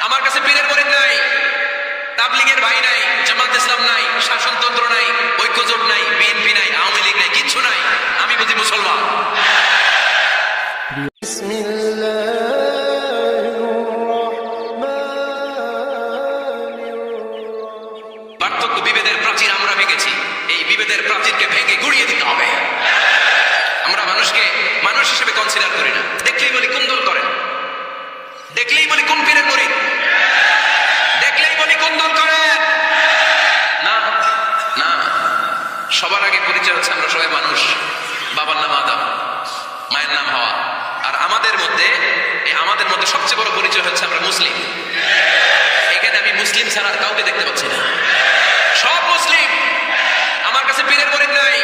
আমার কাছে পীরের মুরিদ নাই, তাবলীগের ভাই নাই, জামাত ইসলাম নাই, শাসনতন্ত্র নাই, ঐক্যজোট নাই, বিএনপি নাই, আওয়ামী লীগ নাই, কিচ্ছু নাই। আমি বুঝি মুসলমান। পার্থক্য, বিভেদের প্রাচীর আমরা ভেঙেছি। এই বিভেদের প্রাচীরকে ভেঙে গুড়িয়ে দিতে হবে। আমরা মানুষকে মানুষ হিসেবে কনসিডার করি না। দেখলেই বলি কোন দল করেন, দেখলেই বলি কোন পীরের মুরিদ, দেখলেই বলি কোন দল করেন। না না, সবার আগে পরিচয় হচ্ছে আমরা সবাই মানুষ। বাবার নাম আদম, মায়ের নাম হাওয়া। আর আমাদের মধ্যে সবচেয়ে বড় পরিচয় হচ্ছে আমরা মুসলিম। এখানে আমি মুসলিম ছাড়া আর কাউকে দেখতে পাচ্ছি না। সব মুসলিম। আমার কাছে পীরের মুরিদ নাই,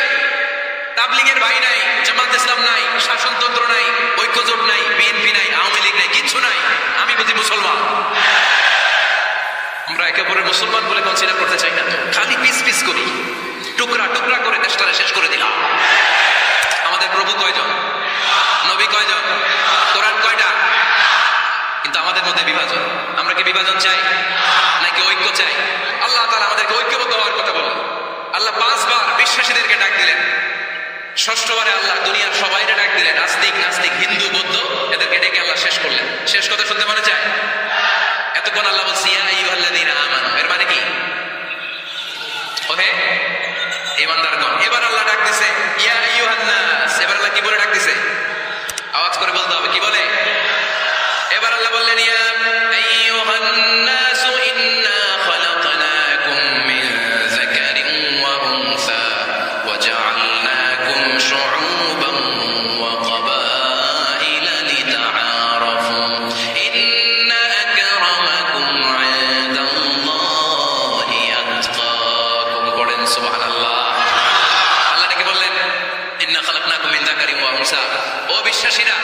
তাবলীগের ভাই নাই, জামাত ইসলাম নাই, শাসনতন্ত্র নাই, ঐক্যজোট নাই, বিএনপি নাই, আওয়ামী লীগ নাই, কিচ্ছু নাই। আমি বুঝি মুসলমান। আমরা একে অপরের মুসলমান বলে কনসিডার করতে চাই না, খালি পিস পিস করি, টুকরা টুকরা করে দেশটারে শেষ করে দিলাম। আমাদের প্রভু কয়জন, নবী কয়জন, কোরআন কয়টা? কিন্তু আমাদের মধ্যে বিভাজন। আমরা কি বিভাজন চাই নাকি ঐক্য চাই? আল্লাহ তাআলা আমাদেরকে ঐক্যবদ্ধ হওয়ার কথা বললেন। আল্লাহ 5 বার বিশ্বাসীদেরকে ডাক দিলেন, 6ষ্ঠবারে আল্লাহ দুনিয়ার সবাইকে ডাক দিলেন। আস্তিক নাস্তিক হিন্দু বৌদ্ধ এদেরকে ডেকে আল্লাহ শেষ করলেন। শেষ কথা শুনতে মনে চায়? এতক্ষণ আল্লাহ বলছে ইয়া আইয়ুহাল্লাযীনা আমানু, এর মানে কি? ওহে ঈমানদারগণ। এবার আল্লাহ ডাক দিছে ইয়া আইয়ুহান নাস। এবার আল্লাহ কি বলে ডাক দিছে? আওয়াজ করে বলতে হবে, কি বলে? এবার আল্লাহ বললেন ইয়া আইয়ুহান নাস ইন্না খালাকনাকুম মিন যাকারিন ওয়া উনসা ওয়া জাআলনাকুম শুউবান ওয়া ক্বাবাইলা লিতাআরাফু ইন্না আকরামাকুম ইনদাল্লাহি আতকাকুম। পড়েন সুবহানাল্লাহ। আল্লাহ ডেকে বললেন ইন্না খালাকনাকুম মিন যাকারিন ওয়া উনসা। ও বিশ্বাসীরা,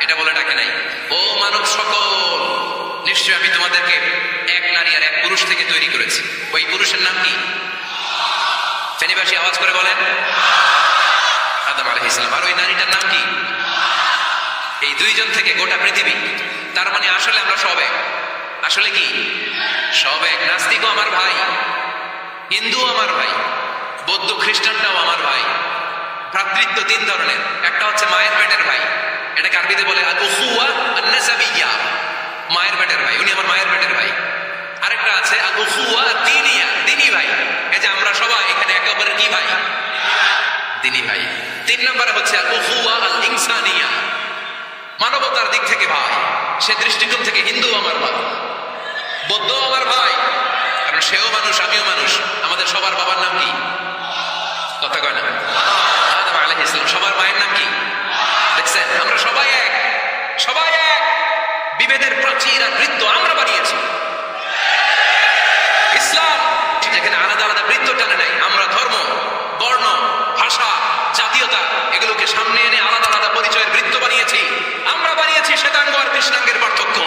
এটা বলে ডাকে নাই, ও মানব সকল, নিশ্চয় আমি তোমাদেরকে এক নারী আর এক পুরুষ থেকে তৈরি করেছি। ওই পুরুষের নাম কি? ফেনীবাসী আওয়াজ করে বলেন আদম আলাইহিস সালাম। আর ওই নারীটার নাম কি? এই দুইজন থেকে গোটা পৃথিবী। তার মানে আসলে আমরা সব এক। আসলে কি? সব এক। নাস্তিকও আমার ভাই, হিন্দুও আমার ভাই, বৌদ্ধ খ্রিস্টানটাও আমার ভাই। ভ্রাতৃত্ব 3 ধরনের। একটা হচ্ছে মায়ের পেটের ভাই, এটাকে আরবিতে বলে আল উখুওয়া আন-নাসাবিয়্যা, মায়ের পেটের ভাই, উনি আমার মায়ের পেটের ভাই। আরেকটা আছে আল উখুওয়া দ্বীনিয়া, দ্বীনি ভাই। এই যে আমরা সবাই এখানে একে অপরের কি ভাই? দ্বীনি ভাই। 3 নম্বরে হচ্ছে আল উখুওয়া আল ইনসানিয়া, মানবতার দিক থেকে ভাই। সে দৃষ্টিকোণ থেকে হিন্দু আমার ভাই, বৌদ্ধ আমার ভাই, কারণ সেও মানুষ আমিও মানুষ। আমাদের সবার বাবার নাম কি? কথা কয় না? আদম আলাইহিস সালাম। সবার মায়ের নাম কি? দেখছেন, আমরা সবাই এক, সবাই এক। বিভেদের প্রাচীর আর বৃত্ত আমরা বানিয়েছি। ইসলাম যেখানে আলাদা আলাদা বৃত্ত টানে নাই, আমরা ধর্ম, বর্ণ, ভাষা, জাতীয়তা এগুলোকে সামনে এনে আলাদা আলাদা পরিচয়ের বৃত্ত বানিয়েছি। আমরা বানিয়েছি শ্বেতাঙ্গ আর কৃষ্ণাঙ্গের পার্থক্য।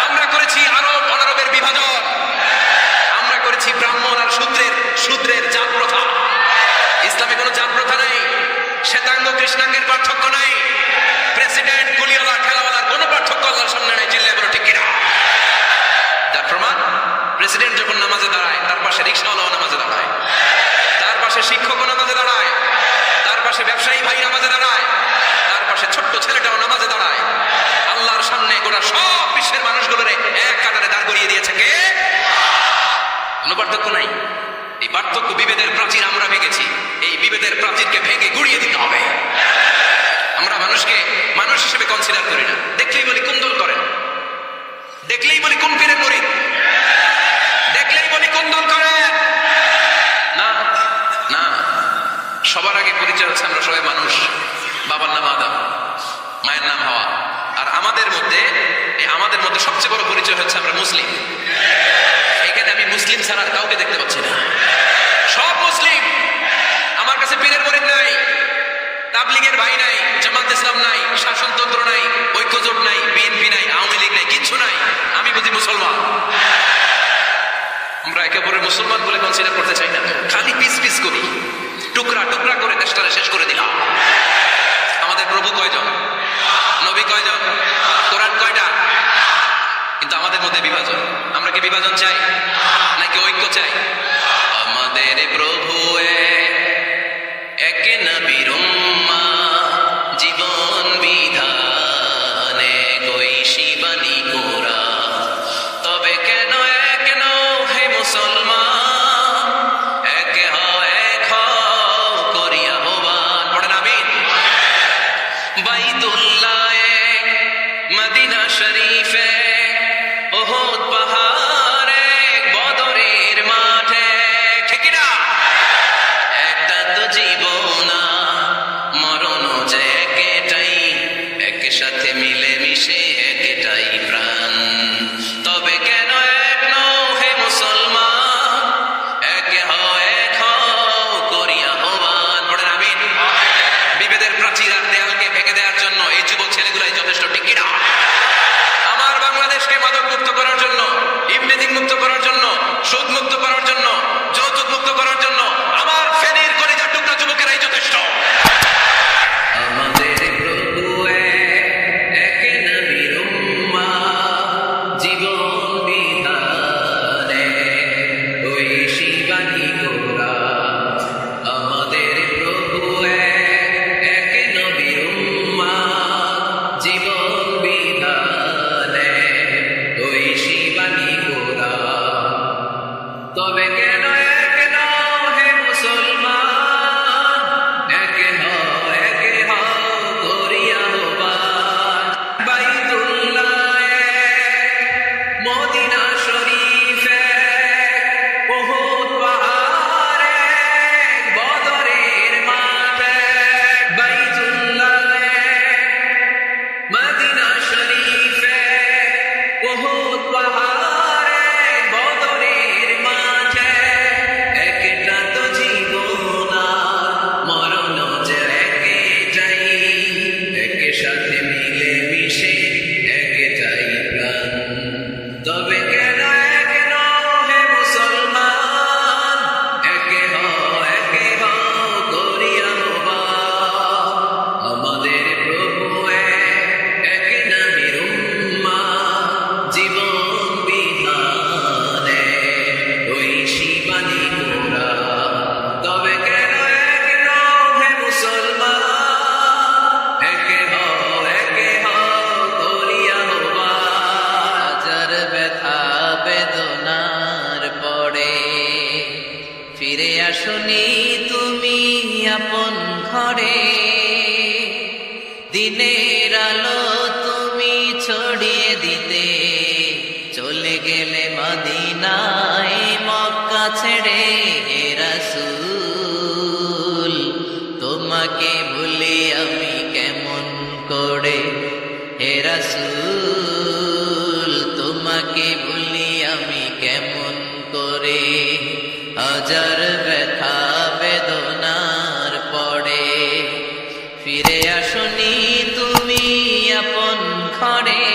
আমরা করেছি আরব অনারবের বিভাজন। আমরা করেছি ব্রাহ্মণ আর শূদ্রের জাত প্রথা। ইসলামে কোনো জাত প্রথা নাই, শ্বেতাঙ্গ কৃষ্ণাঙ্গের পার্থক্য নাই, প্রেসিডেন্ট গুলিওয়ালা ঠেলাওয়ালার কোনো পার্থক্য আল্লাহর সামনে নাই। চিল্লায় বলো ঠিক কিনা? যার প্রমাণ, প্রেসিডেন্ট যখন নামাজে দাঁড়ায় তার পাশে রিকশাওয়ালাও নামাজে দাঁড়ায়, তার পাশে শিক্ষকও নামাজে দাঁড়ায়, তার পাশে ব্যবসায়ী ভাই নামাজে দাঁড়ায়, তার পাশে ছোট্ট ছেলেটাও নামাজে দাঁড়ায়। আল্লাহর সামনে গোটা সব বিশ্বের মানুষগুলোরে এক কাতারে দাঁড় করিয়ে দিয়েছে কে? কোনো পার্থক্য নাই। এই পার্থক্য, বিভেদের প্রাচীর আমরা ভেঙেছি। এই বিভেদের প্রাচীরকে ভেঙে গুড়িয়ে দিতে হবে। আমরা মানুষকে মানুষ হিসেবে কনসিডার করি না। দেখলেই বলি কোন দল করেন, দেখলেই বলি কোন পীরের মুরিদ, দেখলেই বলি কোন দল করেন। না না, সবার আগে পরিচয় হচ্ছে আমরা সবাই মানুষ। বাবার নাম আদম, মায়ের নাম হাওয়া। আর আমাদের মধ্যে সবচেয়ে বড় পরিচয় হচ্ছে আমরা মুসলিম। এখানে আমি মুসলিম ছাড়া আর কাউকে দেখতে পাচ্ছি না। সব মুসলিম। আমার কাছে পীরের মুরিদ নাই, তাবলীগের ভাই নাই, জামাত ইসলাম নাই, শাসনতন্ত্র নাই, ঐক্যজোট নাই, বিএনপি নাই, আওয়ামী লীগ নাই, কিচ্ছু নাই। আমি বুঝি মুসলমান। আমরা একে অপরের মুসলমান বলে কনসিডার করতে চাই না, খালি পিস পিস করি, টুকরা টুকরা করে দেশটারে শেষ করে দিলাম। আমাদের প্রভু কয়জন, নবী কয়জন, কোরআন কয়টা? মধ্যে বিভাজন। আমরা কি বিভাজন চাই নাকি ঐক্য চাই? আমাদের প্রভু এক নবীর উম্মাহ, জীবন বিধানে কৈশী বাণী কোরআন। তবে কেন এক নও হে মুসলমান, এক হও এক হও করিয়া আহ্বান। পড়েন আমিন। বাইতুল্লাহ এক, মদিনা শরীফ এক, উহুদ পাহাড় এক, বদরের মাঠ এক। ঠিক কি না? একটা তো জীবন, মরণ যে একটাই, একসাথে মিলে মিশে একটাই প্রাণ। তবে কেন এক নও হে মুসলমান, এক হও করিয়া আহ্বান। পড়েন আমিন। বিভেদের প্রাচীর আর দেয়ালকে ভেঙে দেওয়ার জন্য এই যুবক ছেলেগুলাই যথেষ্ট। ঠিক কি না? আমার বাংলাদেশকে মাদক মুক্ত করার জন্য, ইভনিং মুক্ত করার জন্য, সুদ মুক্ত করার জন্য, যৌতুক মুক্ত করার জন্য আমার ফেনীর কলিজার টুকরা যুবকেরাই যথেষ্ট। আমাদের প্রভু এক নবীর উম্মাহ, জীবন বিধানে কৈশী বাণী কোরআন। আমাদের প্রভু এক নবীর উম্মাহ, জীবন বিধানে কৈশী বাণী কোরআন। তবে কেন এক নও হে মুসলমান, এক হও করিয়া আহ্বান। বাইতুল্লাহ এক, মদিনা শরীফ এক, উহুদ পাহাড় এক, বদরের মাঠ এক। বাইতুল্লাহ এক, মদিনা শরীফ এক, উহুদ পাহাড় এক, বদরের মাঠ এক। একটা তো জীবন, মরণ যে একটাই, একসাথে মিলে মিশে একটাই প্রাণ। তবে কেন এক নও হে মুসলমান, এক হও করিয়া আহ্বান। আমাদের প্রভু এক নবীর উম্মাহ, জীবন বিধানে কৈশী বাণী কোরআন। তবে কেন এক নও হে মুসলমান, এক হও করিয়া আহ্বান। হাজার ব্যথা বেদনার পরে ফিরে আসনি তুমি আপন ঘরে। দিনের আলো তুমি ছড়িয়ে দিতে চলে গেলে মদিনায় মক্কা ছেড়ে। হে রাসূল, তোমাকে ভুলি আমি কেমন করে। হে রাসূল, তোমাকে ভুলি আমি কেমন করে। হাজার ব্যথা বেদনার পরে ফিরে আসনি তুমি আপন ঘরে।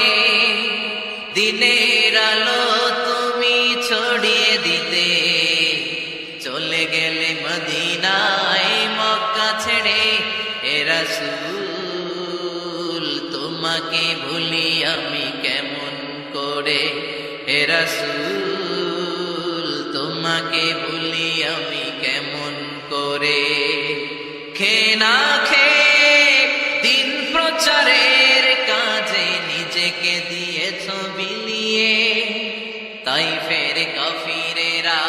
দিনের আলো তুমি ছড়িয়ে দিতে চলে গেলে মদিনায় মক্কা ছেড়ে। হে রাসূল, তোমাকে ভুলি আমি কেমন করে। হে রাসূল, তোমাকে ভুলি আমি কেমন করে। খেয়ে না খেয়ে দিন প্রচারের কাজে নিজেকে দিয়েছ বিলিয়ে। তাইফের কাফিরেরা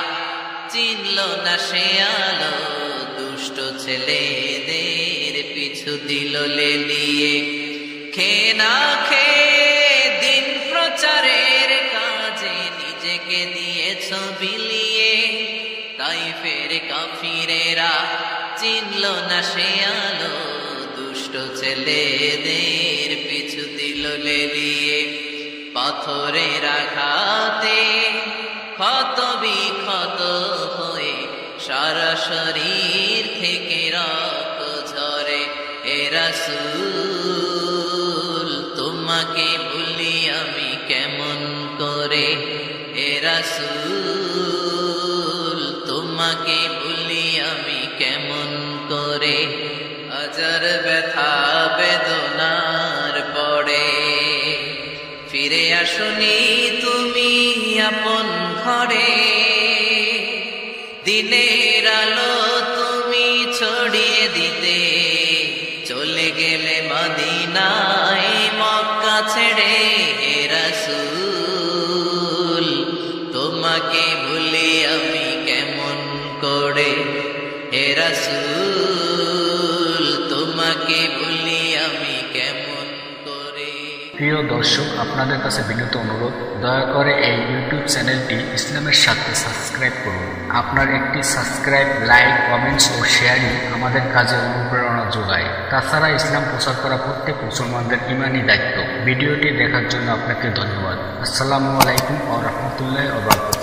চিনল না সে আলো, দুষ্ট ছেলেদের পিছু দিল লেলিয়ে। খেয়ে না খেয়ে দিন প্রচারের কাজে নিজেকে দিয়েছ বিলিয়ে। তাইফের কাফিরেরা চিনল না সে আলো, দুষ্ট ছেলেদের পিছু দিল লেলিয়ে। পাথরের আঘাতে ক্ষত বিক্ষত হয়ে সারা শরীর থেকে রক্ত ঝরে। হে রাসূল, তোমাকে ভুলি আমি কেমন করে। হে রাসূল, তোমাকে ভুলি আমি কেমন করে। হাজার ব্যথা বেদনার পরে ফিরে আসো শুনি তুমি আপন ঘরে, দিনের আলো তুমি ছড়িয়ে দিতে চলে গেলে মদিনায় মক্কা ছেড়ে। হে রাসূল তোমাকে ভুলি আমি কেমন করে, হে রাসূল তোমাকে ভুলি আমি কেমন করে। প্রিয় দর্শক, আপনাদের কাছে বিনীত অনুরোধ, দয়া করে এই ইউটিউব চ্যানেলটি ইসলামের সাথে সাবস্ক্রাইব করুন। আপনার একটি সাবস্ক্রাইব, লাইক, কমেন্টস ও শেয়ারই আমাদের কাজে অনুপ্রেরণা যোগায়। তাছাড়া ইসলাম প্রচার করা প্রত্যেক মুসলমানদের ইমানি দায়িত্ব। ভিডিওটি দেখার জন্য আপনাকে ধন্যবাদ। আসসালামু আলাইকুম ওয়া রাহমাতুল্লাহি ওয়া বারাকাতুহু।